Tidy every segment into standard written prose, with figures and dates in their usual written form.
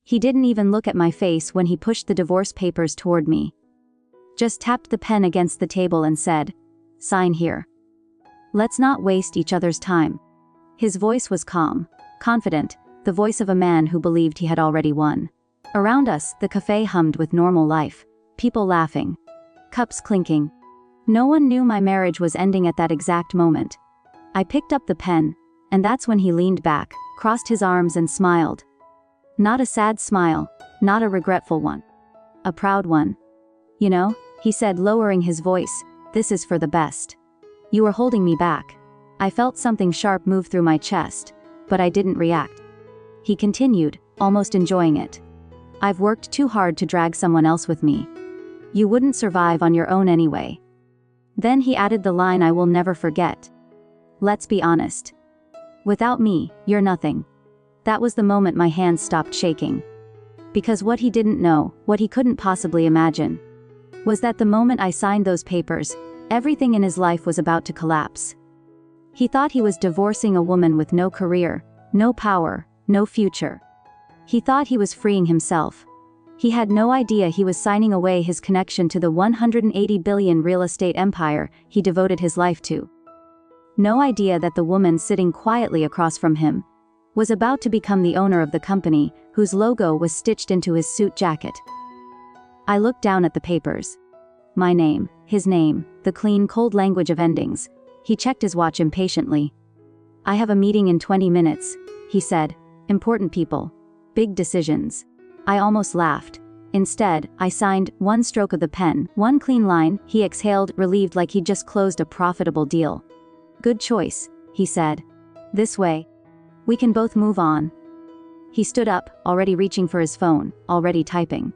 He didn't even look at my face when he pushed the divorce papers toward me. Just tapped the pen against the table and said, "Sign here. Let's not waste each other's time." His voice was calm, confident, the voice of a man who believed he had already won. Around us, the cafe hummed with normal life, people laughing, cups clinking. No one knew my marriage was ending at that exact moment. I picked up the pen, and that's when he leaned back, crossed his arms and smiled. Not a sad smile, not a regretful one. A proud one. "You know," he said, lowering his voice, "this is for the best. You were holding me back." I felt something sharp move through my chest, but I didn't react. He continued, almost enjoying it. "I've worked too hard to drag someone else with me. You wouldn't survive on your own anyway." Then he added the line I will never forget. "Let's be honest. Without me, you're nothing." That was the moment my hands stopped shaking. Because what he didn't know, what he couldn't possibly imagine, was that the moment I signed those papers, everything in his life was about to collapse. He thought he was divorcing a woman with no career, no power, no future. He thought he was freeing himself. He had no idea he was signing away his connection to the 180 billion real estate empire he devoted his life to. No idea that the woman sitting quietly across from him was about to become the owner of the company whose logo was stitched into his suit jacket. I looked down at the papers. My name, his name, the clean, cold language of endings. He checked his watch impatiently. "I have a meeting in 20 minutes, he said. "Important people. Big decisions." I almost laughed. Instead, I signed one stroke of the pen, one clean line. He exhaled, relieved like he'd just closed a profitable deal. "Good choice," he said. "This way, we can both move on." He stood up, already reaching for his phone, already typing.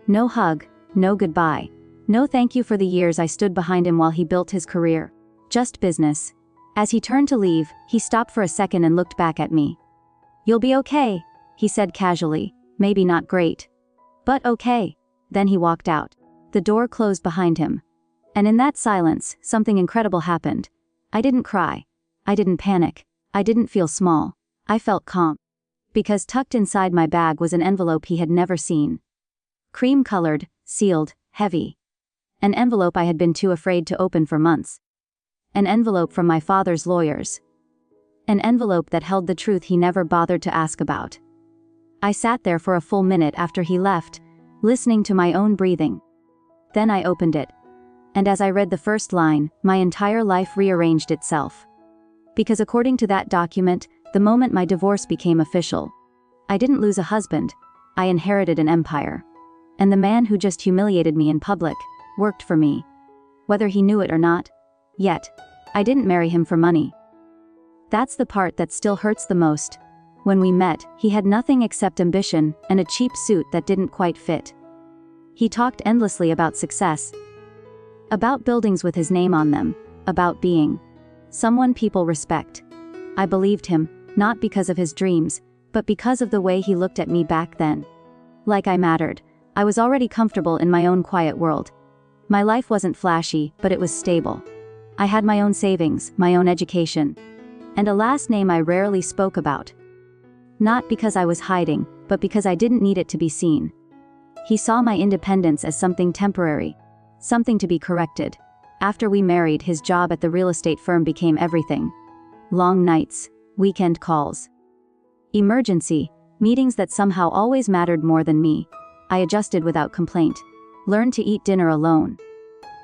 No hug, no goodbye, no thank you for the years I stood behind him while he built his career. Just business. As he turned to leave, he stopped for a second and looked back at me. "You'll be okay," he said casually. "Maybe not great, but okay." Then he walked out. The door closed behind him. And in that silence, something incredible happened. I didn't cry. I didn't panic. I didn't feel small. I felt calm. Because tucked inside my bag was an envelope he had never seen. Cream-colored, sealed, heavy. An envelope I had been too afraid to open for months. An envelope from my father's lawyers. An envelope that held the truth he never bothered to ask about. I sat there for a full minute after he left, listening to my own breathing. Then I opened it. And as I read the first line, my entire life rearranged itself. Because according to that document, the moment my divorce became official, I didn't lose a husband, I inherited an empire. And the man who just humiliated me in public worked for me. Whether he knew it or not. Yet, I didn't marry him for money. That's the part that still hurts the most. When we met, he had nothing except ambition and a cheap suit that didn't quite fit. He talked endlessly about success. About buildings with his name on them. About being someone people respect. I believed him, not because of his dreams, but because of the way he looked at me back then. Like I mattered. I was already comfortable in my own quiet world. My life wasn't flashy, but it was stable. I had my own savings, my own education. And a last name I rarely spoke about. Not because I was hiding, but because I didn't need it to be seen. He saw my independence as something temporary. Something to be corrected. After we married, his job at the real estate firm became everything. Long nights, weekend calls. Emergency, meetings that somehow always mattered more than me. I adjusted without complaint. Learned to eat dinner alone.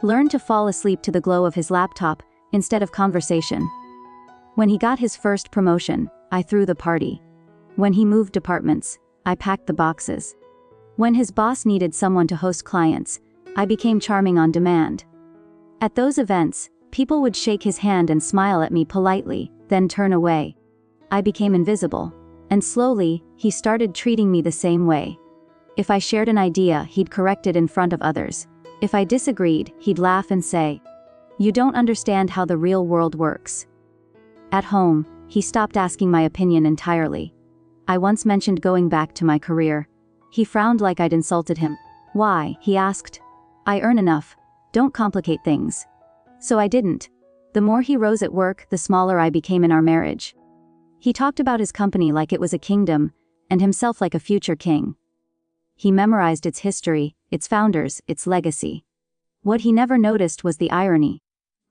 Learned to fall asleep to the glow of his laptop, instead of conversation. When he got his first promotion, I threw the party. When he moved departments, I packed the boxes. When his boss needed someone to host clients, I became charming on demand. At those events, people would shake his hand and smile at me politely, then turn away. I became invisible. And slowly, he started treating me the same way. If I shared an idea, he'd correct it in front of others. If I disagreed, he'd laugh and say, "You don't understand how the real world works." At home, he stopped asking my opinion entirely. I once mentioned going back to my career. He frowned like I'd insulted him. "Why?" he asked. "I earn enough. Don't complicate things." So I didn't. The more he rose at work, the smaller I became in our marriage. He talked about his company like it was a kingdom, and himself like a future king. He memorized its history, its founders, its legacy. What he never noticed was the irony.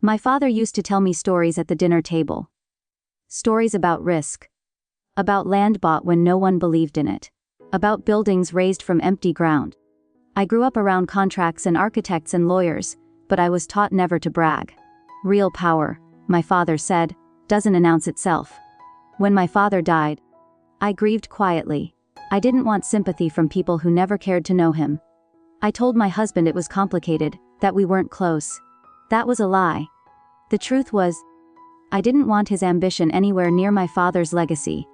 My father used to tell me stories at the dinner table. Stories about risk. About land bought when no one believed in it. About buildings raised from empty ground. I grew up around contracts and architects and lawyers, but I was taught never to brag. Real power, my father said, doesn't announce itself. When my father died, I grieved quietly. I didn't want sympathy from people who never cared to know him. I told my husband it was complicated, that we weren't close. That was a lie. The truth was, I didn't want his ambition anywhere near my father's legacy.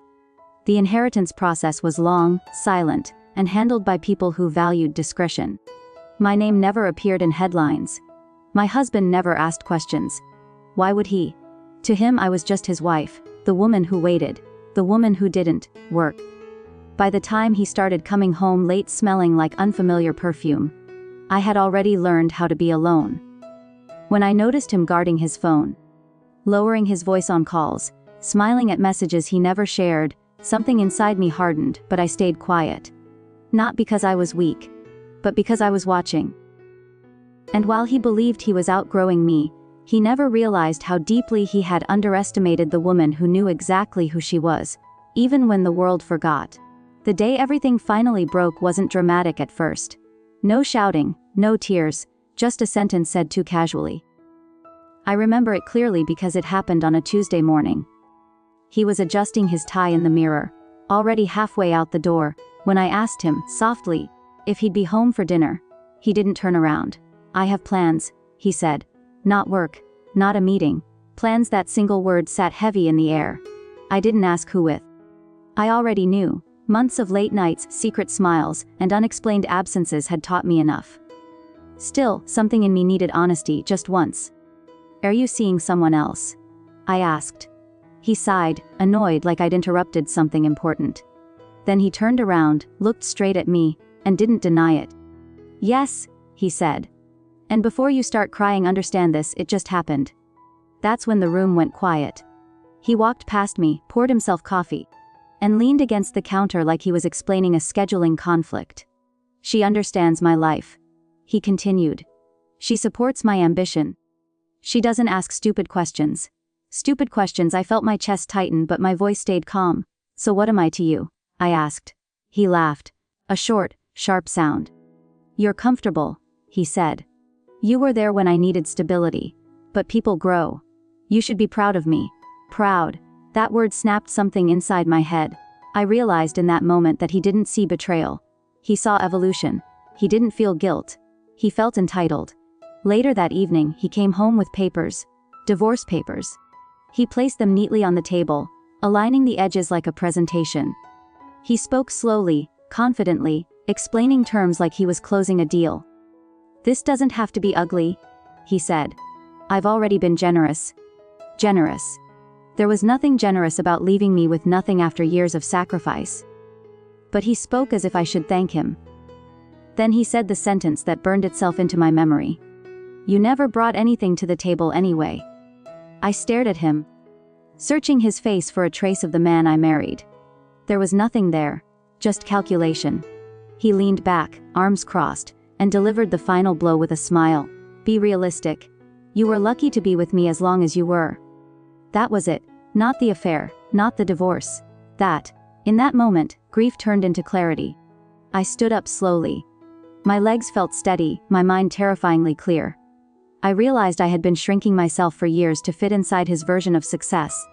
The inheritance process was long, silent, and handled by people who valued discretion. My name never appeared in headlines. My husband never asked questions. Why would he? To him I was just his wife, the woman who waited, the woman who didn't work. By the time he started coming home late smelling like unfamiliar perfume, I had already learned how to be alone. When I noticed him guarding his phone, lowering his voice on calls, smiling at messages he never shared, something inside me hardened, but I stayed quiet. Not because I was weak, but because I was watching. And while he believed he was outgrowing me, he never realized how deeply he had underestimated the woman who knew exactly who she was, even when the world forgot. The day everything finally broke wasn't dramatic at first. No shouting, no tears, just a sentence said too casually. I remember it clearly because it happened on a Tuesday morning. He was adjusting his tie in the mirror, already halfway out the door, when I asked him, softly, if he'd be home for dinner. He didn't turn around. I have plans, he said. Not work, not a meeting. Plans. That single word sat heavy in the air. I didn't ask who with. I already knew. Months of late nights, secret smiles, and unexplained absences had taught me enough. Still, something in me needed honesty just once. Are you seeing someone else? I asked. He sighed, annoyed like I'd interrupted something important. Then he turned around, looked straight at me, and didn't deny it. Yes, he said. And before you start crying, understand this, it just happened. That's when the room went quiet. He walked past me, poured himself coffee, and leaned against the counter like he was explaining a scheduling conflict. She understands my life, he continued. She supports my ambition. She doesn't ask stupid questions. Stupid questions. I felt my chest tighten, but my voice stayed calm. So what am I to you? I asked. He laughed. A short, sharp sound. You're comfortable, he said. You were there when I needed stability. But people grow. You should be proud of me. Proud. That word snapped something inside my head. I realized in that moment that he didn't see betrayal. He saw evolution. He didn't feel guilt. He felt entitled. Later that evening, he came home with papers. Divorce papers. He placed them neatly on the table, aligning the edges like a presentation. He spoke slowly, confidently, explaining terms like he was closing a deal. This doesn't have to be ugly, he said. I've already been generous. Generous. There was nothing generous about leaving me with nothing after years of sacrifice. But he spoke as if I should thank him. Then he said the sentence that burned itself into my memory. You never brought anything to the table anyway. I stared at him, searching his face for a trace of the man I married. There was nothing there, just calculation. He leaned back, arms crossed, and delivered the final blow with a smile. Be realistic. You were lucky to be with me as long as you were. That was it, not the affair, not the divorce. In that moment, grief turned into clarity. I stood up slowly. My legs felt steady, my mind terrifyingly clear. I realized I had been shrinking myself for years to fit inside his version of success.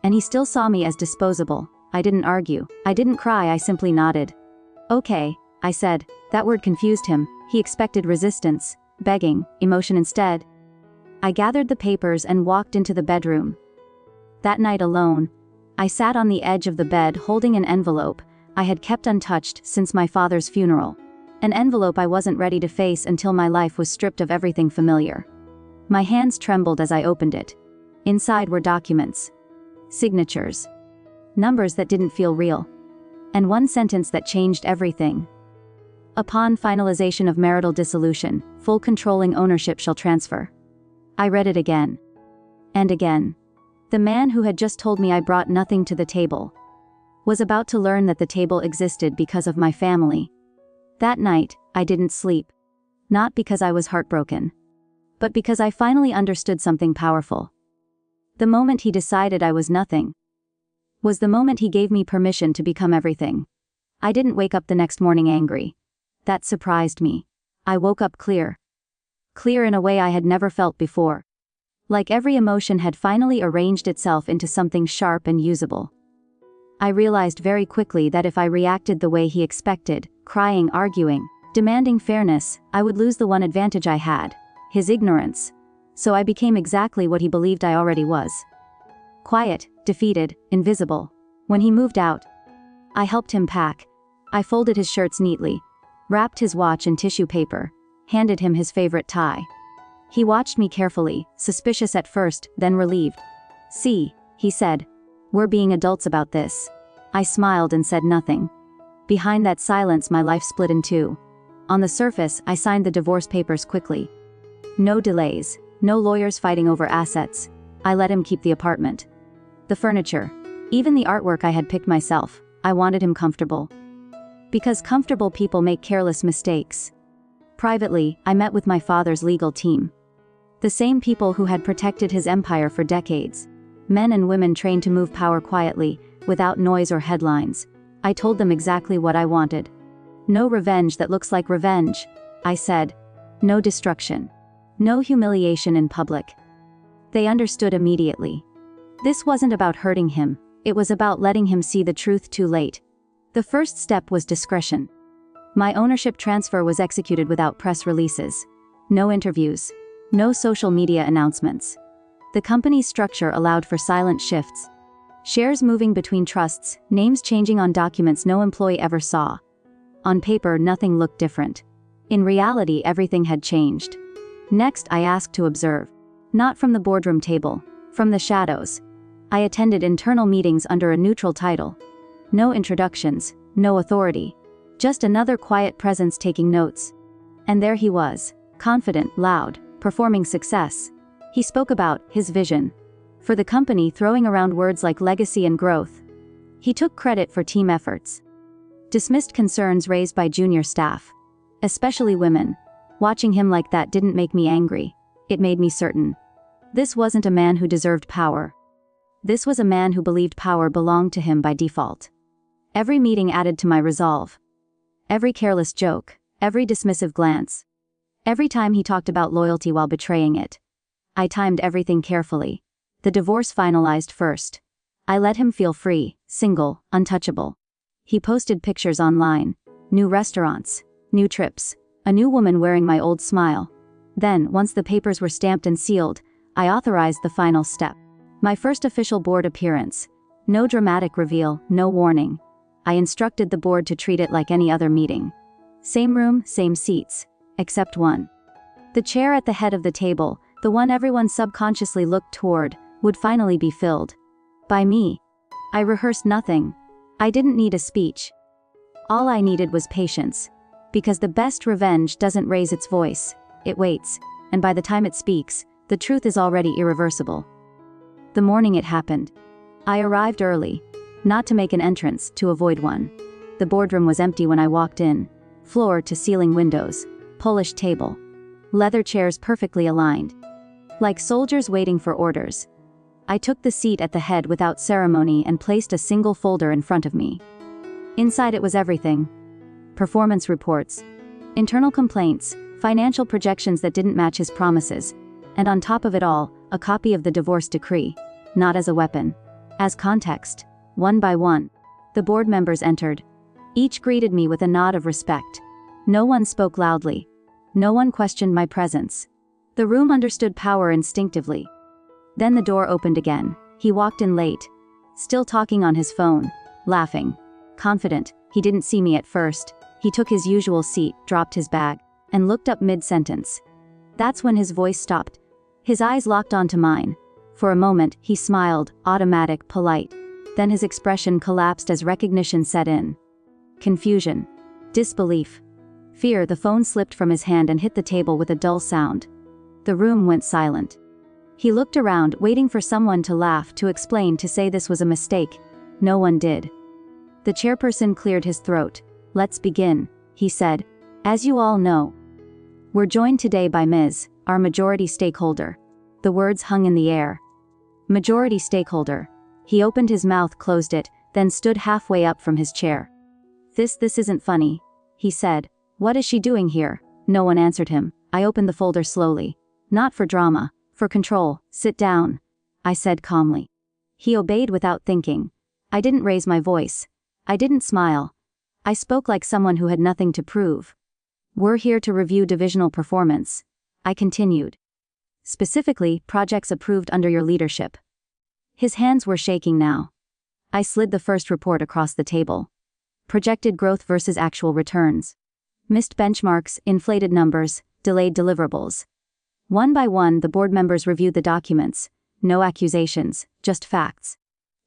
And he still saw me as disposable. I didn't argue. I didn't cry, I simply nodded. Okay, I said. That word confused him. He expected resistance, begging, emotion instead. I gathered the papers and walked into the bedroom. That night alone, I sat on the edge of the bed holding an envelope I had kept untouched since my father's funeral. An envelope I wasn't ready to face until my life was stripped of everything familiar. My hands trembled as I opened it. Inside were documents. Signatures. Numbers that didn't feel real. And one sentence that changed everything. Upon finalization of marital dissolution, full controlling ownership shall transfer. I read it again. And again. The man who had just told me I brought nothing to the table Was about to learn that the table existed because of my family. That night, I didn't sleep. Not because I was heartbroken, but because I finally understood something powerful. The moment he decided I was nothing was the moment he gave me permission to become everything. I didn't wake up the next morning angry. That surprised me. I woke up clear. Clear in a way I had never felt before. Like every emotion had finally arranged itself into something sharp and usable. I realized very quickly that if I reacted the way he expected, crying, arguing, demanding fairness, I would lose the one advantage I had, his ignorance. So I became exactly what he believed I already was. Quiet, defeated, invisible. When he moved out, I helped him pack. I folded his shirts neatly, wrapped his watch in tissue paper, handed him his favorite tie. He watched me carefully, suspicious at first, then relieved. "See," he said. "We're being adults about this." I smiled and said nothing. Behind that silence, my life split in two. On the surface, I signed the divorce papers quickly. No delays, no lawyers fighting over assets. I let him keep the apartment. The furniture. Even the artwork I had picked myself. I wanted him comfortable. Because comfortable people make careless mistakes. Privately, I met with my father's legal team. The same people who had protected his empire for decades. Men and women trained to move power quietly, without noise or headlines. I told them exactly what I wanted. No revenge that looks like revenge, I said. No destruction. No humiliation in public. They understood immediately. This wasn't about hurting him, it was about letting him see the truth too late. The first step was discretion. My ownership transfer was executed without press releases. No interviews. No social media announcements. The company's structure allowed for silent shifts. Shares moving between trusts, names changing on documents no employee ever saw. On paper, nothing looked different. In reality, everything had changed. Next, I asked to observe. Not from the boardroom table, from the shadows. I attended internal meetings under a neutral title. No introductions, no authority. Just another quiet presence taking notes. And there he was, confident, loud, performing success. He spoke about his vision for the company, throwing around words like legacy and growth. He took credit for team efforts. Dismissed concerns raised by junior staff, especially women. Watching him like that didn't make me angry. It made me certain. This wasn't a man who deserved power. This was a man who believed power belonged to him by default. Every meeting added to my resolve. Every careless joke, every dismissive glance. Every time he talked about loyalty while betraying it. I timed everything carefully. The divorce finalized first. I let him feel free, single, untouchable. He posted pictures online. New restaurants, new trips, a new woman wearing my old smile. Then, once the papers were stamped and sealed, I authorized the final step. My first official board appearance. No dramatic reveal, no warning. I instructed the board to treat it like any other meeting. Same room, same seats. Except one. The chair at the head of the table, the one everyone subconsciously looked toward, would finally be filled. By me. I rehearsed nothing. I didn't need a speech. All I needed was patience. Because the best revenge doesn't raise its voice, it waits, and by the time it speaks, the truth is already irreversible. The morning it happened. I arrived early. Not to make an entrance, to avoid one. The boardroom was empty when I walked in. Floor to ceiling windows. Polish table. Leather chairs perfectly aligned. Like soldiers waiting for orders. I took the seat at the head without ceremony and placed a single folder in front of me. Inside it was everything. Performance reports. Internal complaints, financial projections that didn't match his promises. And on top of it all, a copy of the divorce decree. Not as a weapon. As context. One by one. The board members entered. Each greeted me with a nod of respect. No one spoke loudly. No one questioned my presence. The room understood power instinctively. Then the door opened again. He walked in late. Still talking on his phone. Laughing. Confident. He didn't see me at first. He took his usual seat, dropped his bag, and looked up mid-sentence. That's when his voice stopped. His eyes locked onto mine. For a moment, he smiled, automatic, polite. Then his expression collapsed as recognition set in. Confusion. Disbelief. Fear. The phone slipped from his hand and hit the table with a dull sound. The room went silent. He looked around, waiting for someone to laugh, to explain, to say this was a mistake. No one did. The chairperson cleared his throat. "Let's begin," he said. "As you all know, we're joined today by Ms., our majority stakeholder." The words hung in the air. Majority stakeholder. He opened his mouth, closed it, then stood halfway up from his chair. This isn't funny," he said. "What is she doing here?" No one answered him. I opened the folder slowly. "Not for drama, for control. Sit down," I said calmly. He obeyed without thinking. I didn't raise my voice. I didn't smile. I spoke like someone who had nothing to prove. "We're here to review divisional performance," I continued. "Specifically, projects approved under your leadership." His hands were shaking now. I slid the first report across the table. Projected growth versus actual returns. Missed benchmarks, inflated numbers, delayed deliverables. One by one, the board members reviewed the documents. No accusations, just facts.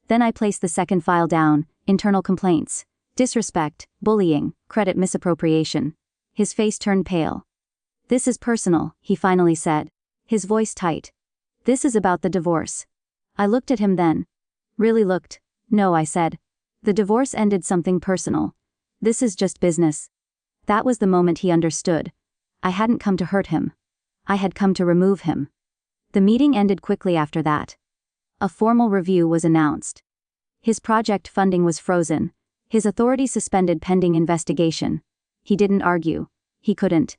Then I placed the second file down: internal complaints, disrespect, bullying, credit misappropriation. His face turned pale. "This is personal," he finally said, his voice tight. "This is about the divorce." I looked at him then. Really looked. "No," I said. "The divorce ended something personal. This is just business." That was the moment he understood. I hadn't come to hurt him. I had come to remove him. The meeting ended quickly after that. A formal review was announced. His project funding was frozen. His authority suspended pending investigation. He didn't argue. He couldn't.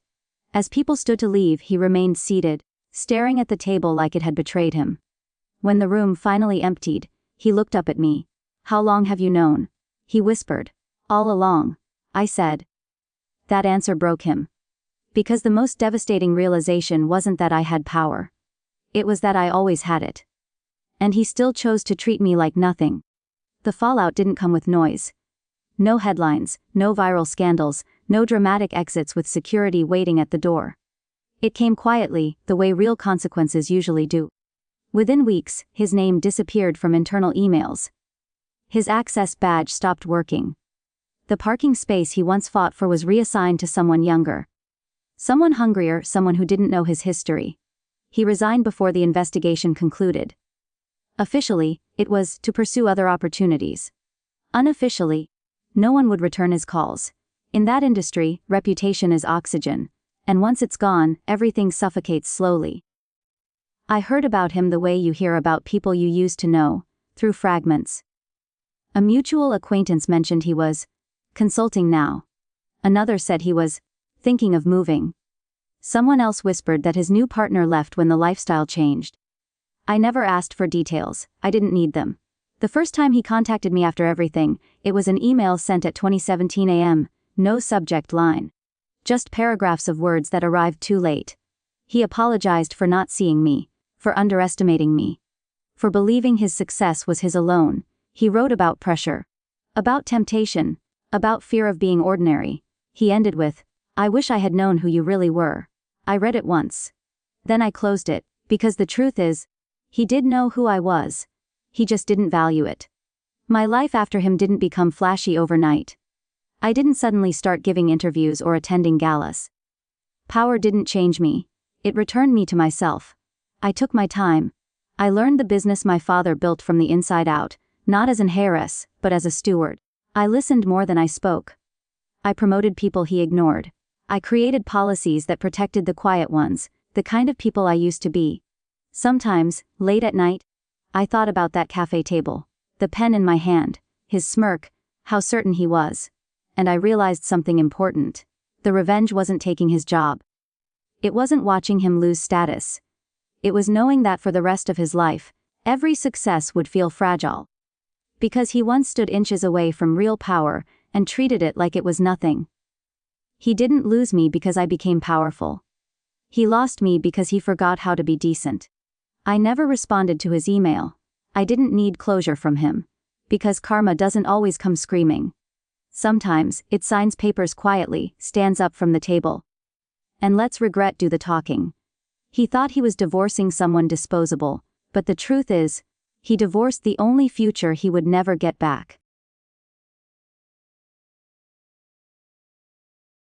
As people stood to leave, he remained seated, staring at the table like it had betrayed him. When the room finally emptied, he looked up at me. "How long have you known?" he whispered. "All along," I said. That answer broke him. Because the most devastating realization wasn't that I had power. It was that I always had it. And he still chose to treat me like nothing. The fallout didn't come with noise. No headlines, no viral scandals, no dramatic exits with security waiting at the door. It came quietly, the way real consequences usually do. Within weeks, his name disappeared from internal emails. His access badge stopped working. The parking space he once fought for was reassigned to someone younger. Someone hungrier, someone who didn't know his history. He resigned before the investigation concluded. Officially, it was to pursue other opportunities. Unofficially, no one would return his calls. In that industry, reputation is oxygen, and once it's gone, everything suffocates slowly. I heard about him the way you hear about people you used to know, through fragments. A mutual acquaintance mentioned he was consulting now. Another said he was thinking of moving. Someone else whispered that his new partner left when the lifestyle changed. I never asked for details. I didn't need them. The first time he contacted me after everything, it was an email sent at 20:17 a.m., no subject line. Just paragraphs of words that arrived too late. He apologized for not seeing me, for underestimating me, for believing his success was his alone. He wrote about pressure, about temptation, about fear of being ordinary. He ended with, "I wish I had known who you really were." I read it once. Then I closed it, because the truth is, he did know who I was. He just didn't value it. My life after him didn't become flashy overnight. I didn't suddenly start giving interviews or attending galas. Power didn't change me. It returned me to myself. I took my time. I learned the business my father built from the inside out, not as an heiress, but as a steward. I listened more than I spoke. I promoted people he ignored. I created policies that protected the quiet ones, the kind of people I used to be. Sometimes, late at night, I thought about that cafe table, the pen in my hand, his smirk, how certain he was. And I realized something important. The revenge wasn't taking his job. It wasn't watching him lose status. It was knowing that for the rest of his life, every success would feel fragile. Because he once stood inches away from real power and treated it like it was nothing. He didn't lose me because I became powerful. He lost me because he forgot how to be decent. I never responded to his email. I didn't need closure from him. Because karma doesn't always come screaming. Sometimes, it signs papers quietly, stands up from the table, and lets regret do the talking. He thought he was divorcing someone disposable, but the truth is, he divorced the only future he would never get back.